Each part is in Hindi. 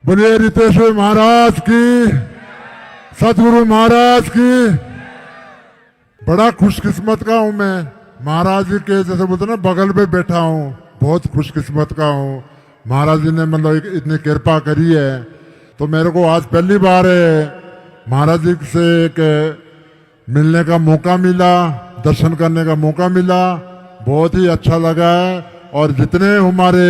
बोलिए रितेश्वर महाराज की, सतगुरु महाराज की। बड़ा खुशकिस्मत का हूं मैं, महाराज जी के जैसे बोलते ना बगल में बैठा हूं। बहुत खुशकिस्मत का हूं, महाराज जी ने मतलब इतनी कृपा करी है। तो मेरे को आज पहली बार महाराज जी से एक मिलने का मौका मिला, दर्शन करने का मौका मिला। बहुत ही अच्छा लगा है। और जितने हमारे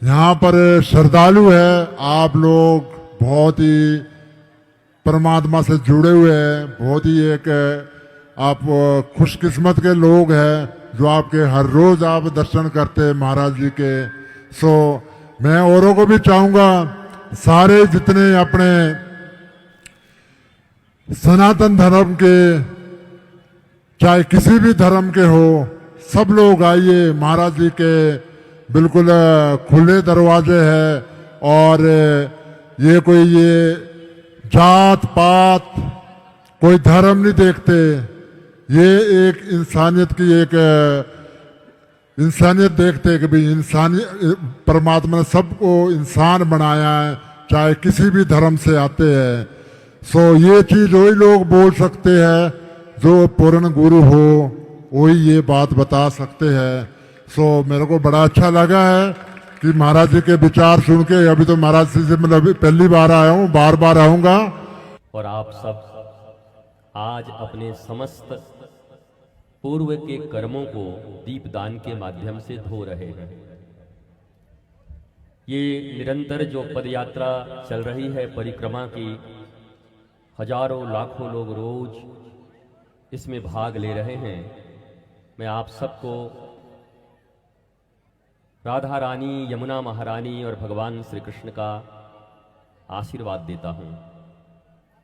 यहाँ पर श्रद्धालु है, आप लोग बहुत ही परमात्मा से जुड़े हुए हैं। बहुत ही एक आप खुशकिस्मत के लोग हैं जो आपके हर रोज आप दर्शन करते हैं महाराज जी के। सो मैं औरों को भी चाहूँगा, सारे जितने अपने सनातन धर्म के, चाहे किसी भी धर्म के हो, सब लोग आइए। महाराज जी के बिल्कुल खुले दरवाजे हैं। और ये जात पात कोई धर्म नहीं देखते। ये एक इंसानियत की इंसानियत देखते हैं कि भाई इंसानियत, परमात्मा ने सबको इंसान बनाया है, चाहे किसी भी धर्म से आते हैं। सो ये चीज वही लोग बोल सकते हैं जो पूर्ण गुरु हो, वही ये बात बता सकते हैं। सो मेरे को बड़ा अच्छा लगा है कि महाराज जी के विचार सुन के। अभी तो महाराज जी से मतलब पहली बार आया हूँ, बार बार आऊँगा। और आप सब आज अपने समस्त पूर्व के कर्मों को दीपदान के माध्यम से धो रहे हैं। ये निरंतर जो पदयात्रा चल रही है परिक्रमा की, हजारों लाखों लोग रोज इसमें भाग ले रहे हैं। मैं आप सबको राधा रानी, यमुना महारानी और भगवान श्री कृष्ण का आशीर्वाद देता हूँ।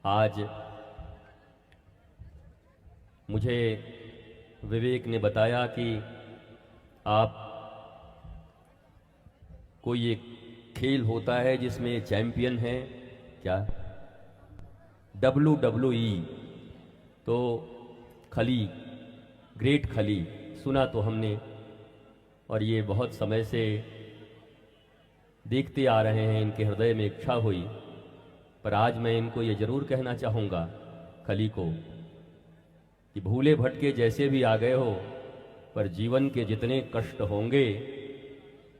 आज मुझे विवेक ने बताया कि आप कोई एक खेल होता है जिसमें चैंपियन है, क्या WWE, तो खली, ग्रेट खली सुना तो हमने, और ये बहुत समय से देखते आ रहे हैं। इनके हृदय में इच्छा हुई, पर आज मैं इनको ये जरूर कहना चाहूँगा खली को कि भूले भटके जैसे भी आ गए हो, पर जीवन के जितने कष्ट होंगे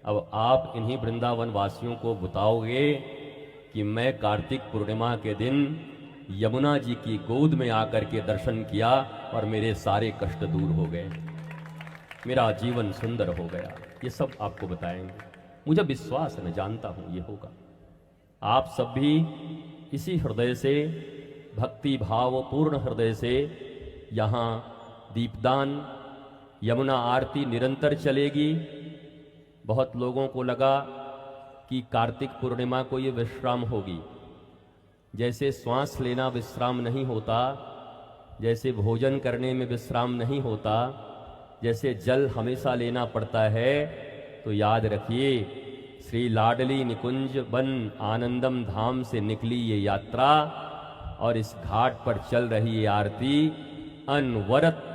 अब आप इन्हीं वृंदावन वासियों को बताओगे कि मैं कार्तिक पूर्णिमा के दिन यमुना जी की गोद में आकर के दर्शन किया और मेरे सारे कष्ट दूर हो गए, मेरा जीवन सुंदर हो गया। ये सब आपको बताएंगे। मुझे विश्वास है, मैं जानता हूं ये होगा। आप सब भी इसी हृदय से, भक्ति भाव पूर्ण हृदय से यहाँ दीपदान, यमुना आरती निरंतर चलेगी। बहुत लोगों को लगा कि कार्तिक पूर्णिमा को ये विश्राम होगी। जैसे श्वास लेना विश्राम नहीं होता, जैसे भोजन करने में विश्राम नहीं होता, जैसे जल हमेशा लेना पड़ता है, तो याद रखिए श्री लाडली निकुंज वन आनंदम धाम से निकली ये यात्रा और इस घाट पर चल रही ये आरती अनवरत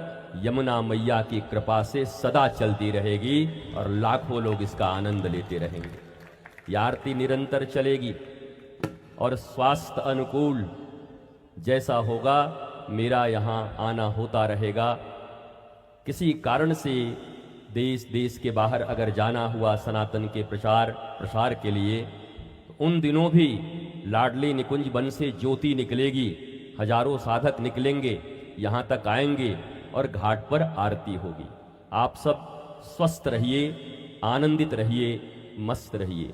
यमुना मैया की कृपा से सदा चलती रहेगी और लाखों लोग इसका आनंद लेते रहेंगे। ये आरती निरंतर चलेगी और स्वास्थ्य अनुकूल जैसा होगा मेरा यहाँ आना होता रहेगा। किसी कारण से देश देश के बाहर अगर जाना हुआ सनातन के प्रसार के लिए, तो उन दिनों भी लाडली निकुंज वन से ज्योति निकलेगी, हजारों साधक निकलेंगे, यहाँ तक आएंगे और घाट पर आरती होगी। आप सब स्वस्थ रहिए, आनंदित रहिए, मस्त रहिए।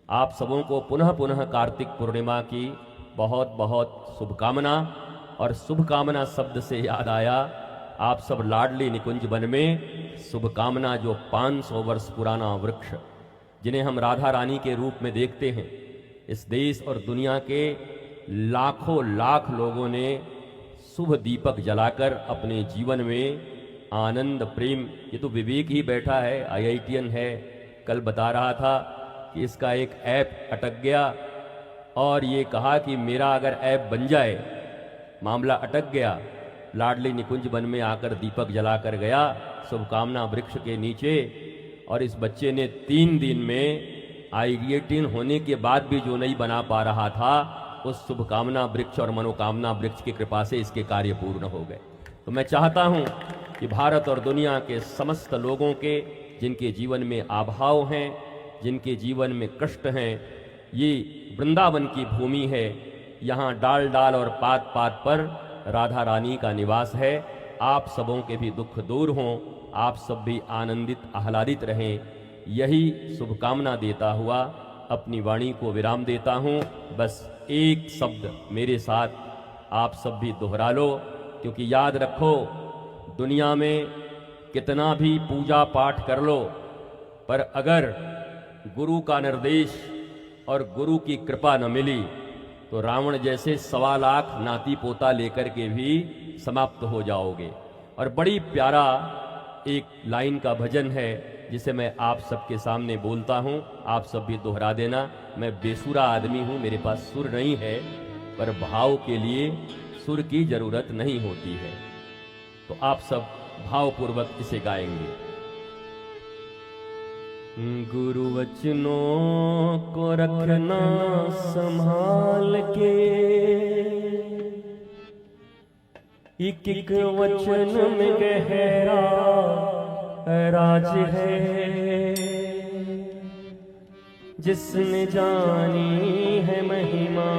आप सबों को पुनः पुनः कार्तिक पूर्णिमा की बहुत बहुत शुभकामना। और शुभकामना शब्द से याद आया, आप सब लाडली निकुंज वन में शुभकामना, जो 500 वर्ष पुराना वृक्ष जिन्हें हम राधा रानी के रूप में देखते हैं, इस देश और दुनिया के लाखों लाख लोगों ने शुभ दीपक जलाकर अपने जीवन में आनंद प्रेम, ये तो विवेक ही बैठा है, IITian है, कल बता रहा था कि इसका एक ऐप अटक गया और ये कहा कि मेरा अगर ऐप बन जाए, मामला अटक गया। लाडली निकुंज वन में आकर दीपक जलाकर गया शुभकामना वृक्ष के नीचे, और इस बच्चे ने 3 दिन में आइडियटिन होने के बाद भी जो नहीं बना पा रहा था, उस शुभकामना वृक्ष और मनोकामना वृक्ष की कृपा से इसके कार्य पूर्ण हो गए। तो मैं चाहता हूं कि भारत और दुनिया के समस्त लोगों के, जिनके जीवन में अभाव हैं, जिनके जीवन में कष्ट हैं, ये वृंदावन की भूमि है। यहाँ डाल डाल और पात पात पर राधा रानी का निवास है। आप सबों के भी दुख दूर हों, आप सब भी आनंदित आह्लादित रहें, यही शुभकामना देता हुआ अपनी वाणी को विराम देता हूँ। बस एक शब्द मेरे साथ आप सब भी दोहरा लो, क्योंकि याद रखो, दुनिया में कितना भी पूजा पाठ कर लो, पर अगर गुरु का निर्देश और गुरु की कृपा न मिली तो रावण जैसे 1.25 लाख नाती पोता लेकर के भी समाप्त हो जाओगे। और बड़ी प्यारा एक लाइन का भजन है जिसे मैं आप सबके सामने बोलता हूँ, आप सब भी दोहरा देना। मैं बेसुरा आदमी हूँ, मेरे पास सुर नहीं है, पर भाव के लिए सुर की जरूरत नहीं होती है। तो आप सब भावपूर्वक इसे गाएंगे। गुरु वचनों को रखना संभाल के, एक एक वचन में गहरा राज है। जिसने जानी है महिमा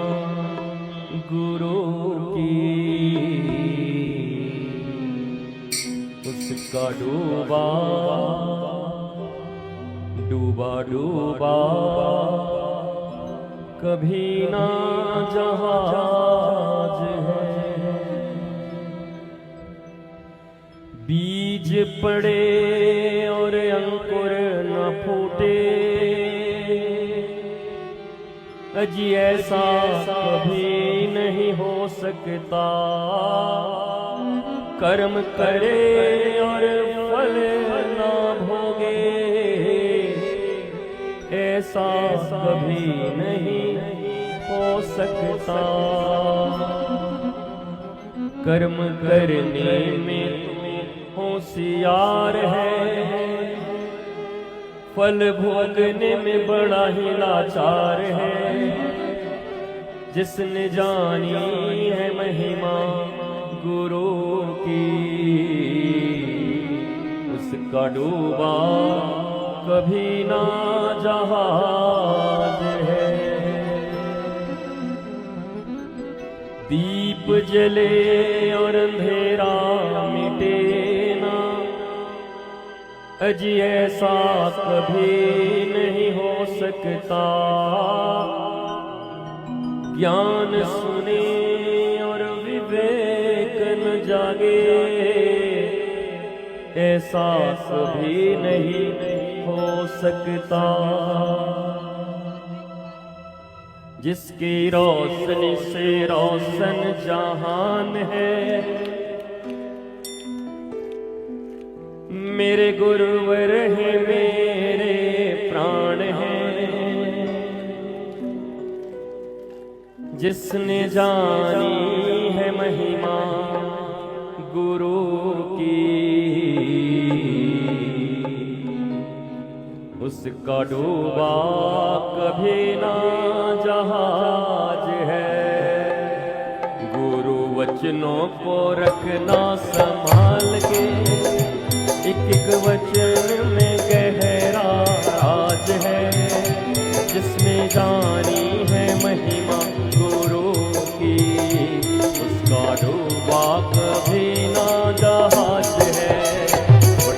गुरु की, उसका डूबा डूबा कभी ना जहाज है। बीज पड़े और अंकुर न फूटे, अजी ऐसा कभी नहीं हो सकता। कर्म करे और फल ना भोगे, ऐसा कभी नहीं हो सकता। कर्म करने में होशियार है, फल भोगने में बड़ा ही लाचार है। जिसने जानी है महिमा गुरु की, उसका डूबा कभी ना जहाज है। दीप जले और अंधेरा मिटे ना, अजी ऐसा कभी नहीं हो सकता। ज्ञान सुने और विवेक न जागे, ऐसा कभी नहीं हो सकता। जिसकी रोशनी से रोशन जहान है, मेरे गुरुवर हैं, मेरे प्राण हैं। जिसने जानी है महिमा गुरु की, उसका डूबा कभी ना जहाज है। गुरु वचनों को रखना संभाल के, एक एक वचन में गहरा राज है। जिसने जानी है महिमा गुरु की, उसका डूबा कभी ना जहाज है।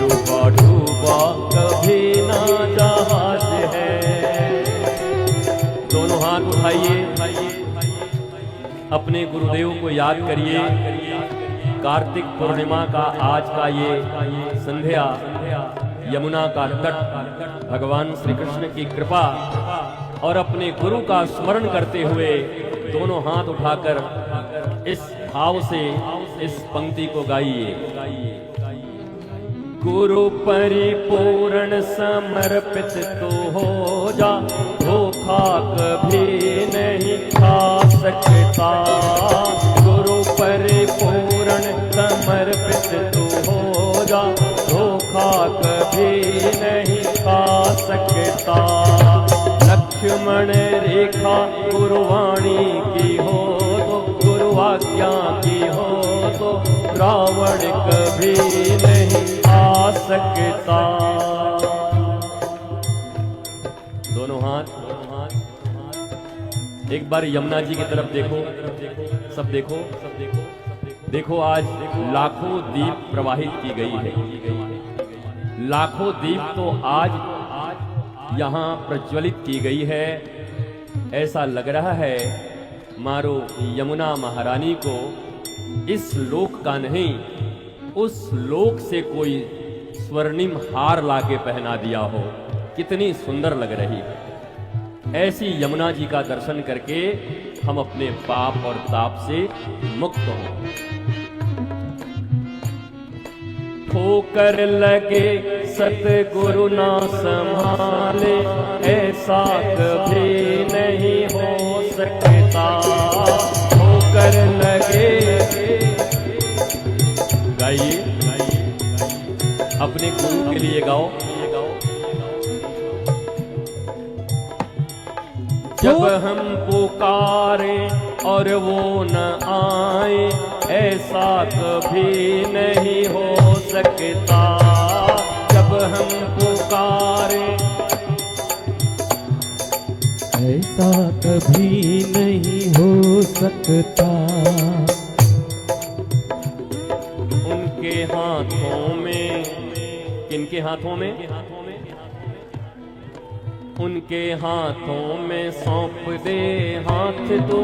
डूबा डूबा कभी ना जहाज है। दोनों हाथ उठाइए, अपने गुरुदेव को याद करिए। कार्तिक पूर्णिमा का आज का ये संध्या, यमुना का तट, भगवान श्री कृष्ण की कृपा और अपने गुरु का स्मरण करते हुए दोनों हाथ उठाकर इस भाव से इस पंक्ति को गाइए। गुरु परिपूर्ण समर्पित तो हो जा, धोखा कभी नहीं खा सकता। गुरु परिपूर्ण समर्पित तो हो जा, धोखा कभी नहीं खा सकता। लक्ष्मण रेखा गुरुवाणी की हो तो, गुरु आज्ञा की हो तो रावण कभी नहीं आ सकता। दोनों हाथ, एक बार यमुना जी की तरफ देखो, सब देखो, देखो आज लाखों दीप प्रवाहित की गई है, लाखों दीप तो आज यहाँ प्रज्वलित की गई है। ऐसा लग रहा है मारो यमुना महारानी को इस लोक का नहीं, उस लोक से कोई स्वर्णिम हार लाके पहना दिया हो, कितनी सुंदर लग रही है। ऐसी यमुना जी का दर्शन करके हम अपने पाप और ताप से मुक्त हों। ठोकर लगे सतगुरु ना संभाले, ऐसा कभी नहीं हो सकता। ठोकर लगे, गाइए अपने गुरु के लिए गाओ। जब हम पुकारे और वो न आए, ऐसा कभी नहीं हो सकता। जब हम पुकारे, ऐसा कभी नहीं हो सकता। उनके हाथों में, किनके हाथों में? उनके हाथों में सौंप दे हाथ दो,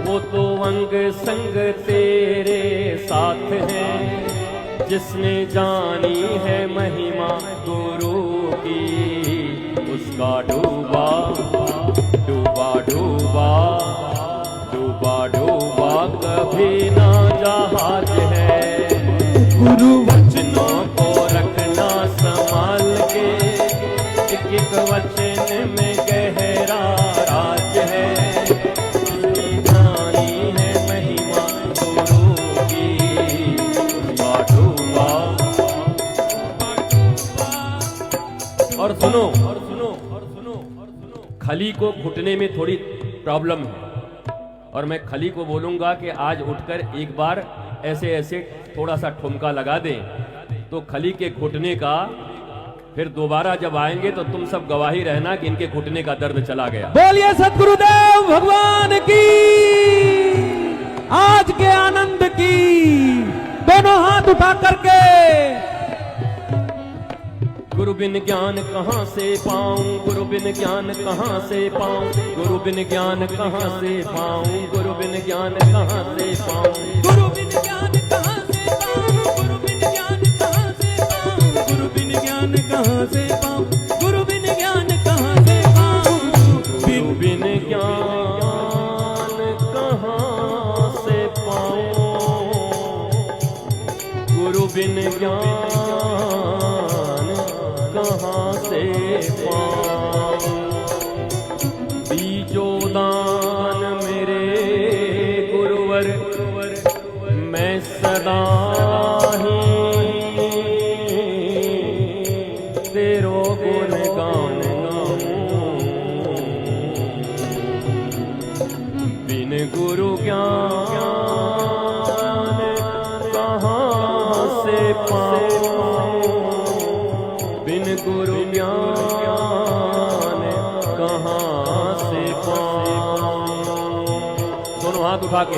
वो तो अंग संग तेरे साथ है। जिसने जानी है महिमा गुरु की, उसका डूबा डूबा डूबा डूबा डूबा कभी ना जहाज है। गुरु वचनों को रखना संभाल के, एक वचन में गहरा राज है। जानी है महिमा गुरु की, उसका डूबा। और सुनो, खली को घुटने में थोड़ी प्रॉब्लम है, और मैं खली को बोलूंगा कि आज उठकर एक बार ऐसे ऐसे थोड़ा सा ठुमका लगा दें, तो खली के घुटने का फिर दोबारा जब आएंगे तो तुम सब गवाही रहना कि इनके घुटने का दर्द चला गया। बोलिए सतगुरुदेव भगवान की, आज के आनंद की। दोनों हाथ उठा करके, गुरु बिन ज्ञान कहाँ से पाऊं, गुरु बिन ज्ञान कहाँ से पाऊं, गुरु बिन ज्ञान कहाँ से पाऊं, गुरु बिन ज्ञान कहाँ से पाऊं, गुरु बिन ज्ञान कहाँ से पाऊं, गुरु बिन ज्ञान कहाँ से पाऊं, गुरु बिन ज्ञान कहाँ से पाऊं, गुरु बिन ज्ञान कहाँ से पाऊं, गुरु बिन ज्ञान कहाँ से पाऊं, गुरु बिन ज्ञान कहाँ से पाऊं। बीजोदान मेरे गुरुवर, मैं सदा ही तेरो गुणगान गाऊं। बिन गुरु ज्ञान कहाँ से पाऊं, बिन गुरु ज्ञान कहाँ से पाऊं। दोनों हाथ उठा के,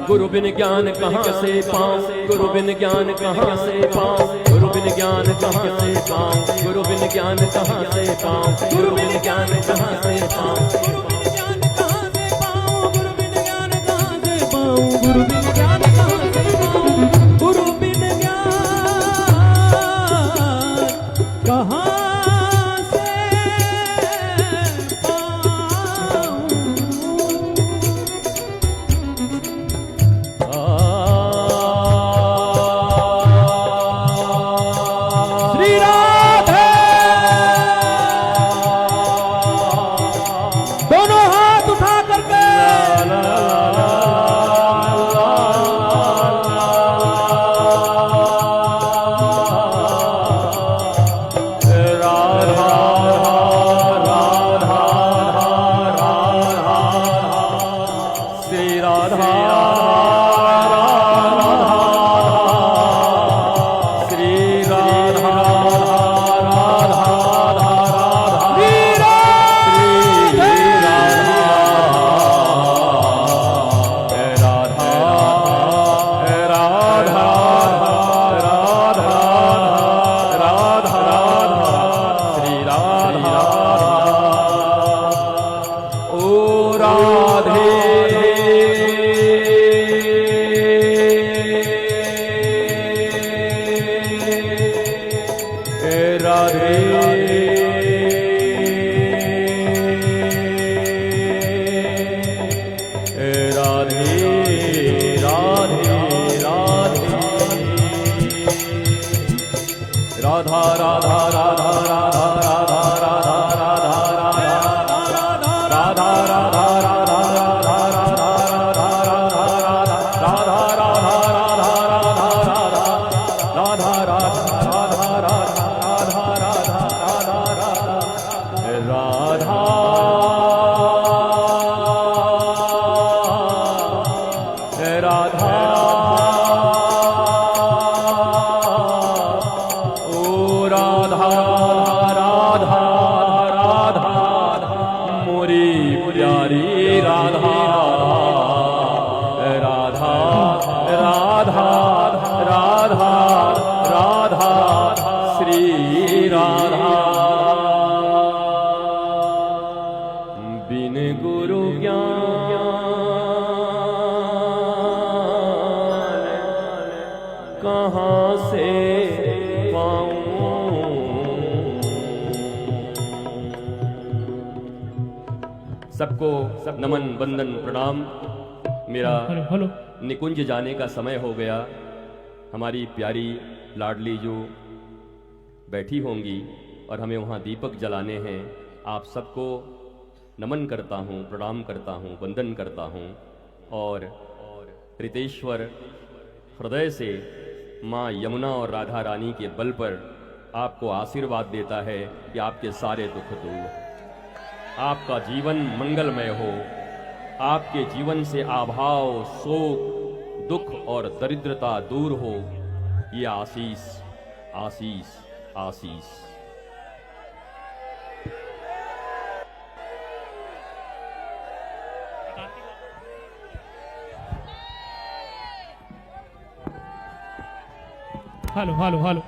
गुरु बिन ज्ञान कहाँ से पाऊं, गुरु बिन ज्ञान कहाँ से पाऊं, गुरु बिन ज्ञान कहाँ से पाऊं, गुरु बिन ज्ञान कहाँ से पाऊं, गुरु बिन ज्ञान कहाँ से पाऊं, गुरु बिन ज्ञान कहाँ से पाऊं, गुरु बिन ज्ञान कहाँ से पाऊं, गुरु बिन ज्ञान कहाँ से पाऊं, गुरु बिन ज्ञान कहाँ बिन गुरु ज्ञान कहाँ से पाऊं। सबको नमन वंदन प्रणाम। मेरा हेलो निकुंज जाने का समय हो गया। हमारी प्यारी लाडली जो बैठी होंगी और हमें वहाँ दीपक जलाने हैं। आप सबको नमन करता हूँ, प्रणाम करता हूँ, वंदन करता हूँ। और रितेश्वर हृदय से माँ यमुना और राधा रानी के बल पर आपको आशीर्वाद देता है कि आपके सारे दुख दूर हो, आपका जीवन मंगलमय हो, आपके जीवन से अभाव, शोक, दुख और दरिद्रता दूर हो। ये आशीष आशीष आशीष। Hello hello hello